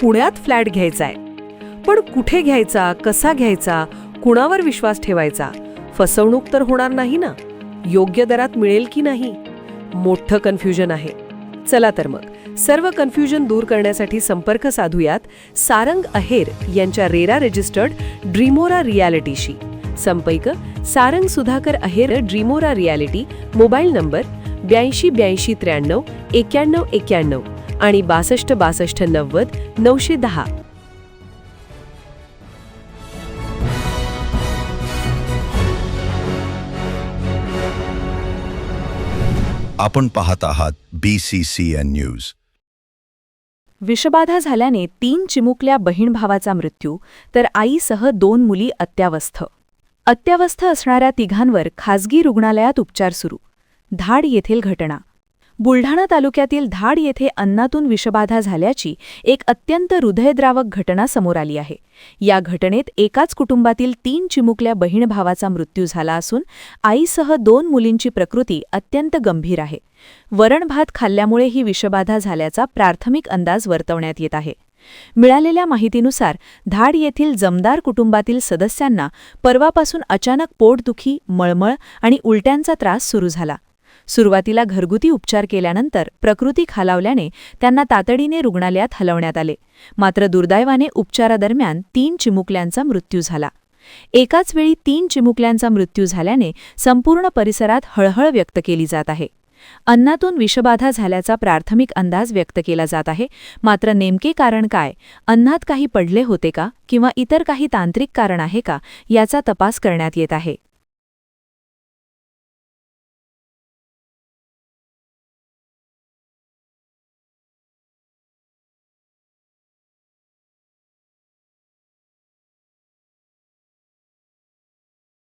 पुण्यात फ्लॅट घ्यायचाय. पण कुठे घ्यायचा, कसा घ्यायचा, कुणावर विश्वास ठेवायचा? फसवणूक तर होणार नाही ना? योग्य दरात मिळेल की नाही? मोठं कन्फ्युजन आहे. चला तर मग सर्व कन्फ्युजन दूर करण्यासाठी संपर्क साधूयात सारंग अहेर यांच्या रेरा रजिस्टर्ड ड्रीमोरा रियालिटीशी. संपर्क सारंग सुधाकर अहेर, ड्रीमोरा रियालिटी. मोबाईल नंबर 82 83 91 91 आणि 62 62 90 910. आपण पाहत आहात BCCN न्यूज. विषबाधा झाल्याने 3 चिमुकल्या बहीण भावाचा मृत्यू, तर आईसह 2 मुली अत्यावस्थ. अत्यावस्थ असणाऱ्या तिघांवर खासगी रुग्णालयात उपचार सुरू. धाड येथील घटना. बुलढाणा तालुक्यातील धाड येथे अन्नातून विषबाधा झाल्याची एक अत्यंत हृदयद्रावक घटना समोर आली आहे. या घटनेत एकाच कुटुंबातील 3 चिमुकल्या बहीण भावाचा मृत्यू झाला असून आईसह 2 मुलींची प्रकृती अत्यंत गंभीर आहे. वरण भात खाल्ल्यामुळे ही विषबाधा झाल्याचा प्राथमिक अंदाज वर्तवण्यात येत आहे. मिळालेल्या माहितीनुसार धाड येथील जमदार कुटुंबातील सदस्यांना परवापासून अचानक पोटदुखी, मळमळ आणि उलट्यांचा त्रास सुरू झाला. सुरुवातीला घरगुती उपचार केल्यानंतर प्रकृती खालावल्याने त्यांना तातडीने रुग्णालयात हलवण्यात आले. मात्र दुर्दैवाने उपचारादरम्यान 3 चिमुकल्यांचा मृत्यू झाला. एकाच वेळी 3 चिमुकल्यांचा मृत्यू झाल्याने संपूर्ण परिसरात हळहळ व्यक्त केली जात आहे. अन्नातून विषबाधा झाल्याचा प्राथमिक अंदाज व्यक्त केला जात आहे. मात्र नेमके कारण काय? अन्नात काही पडले होते का किंवा इतर काही तांत्रिक कारण आहे का, याचा तपास करण्यात येत आहे.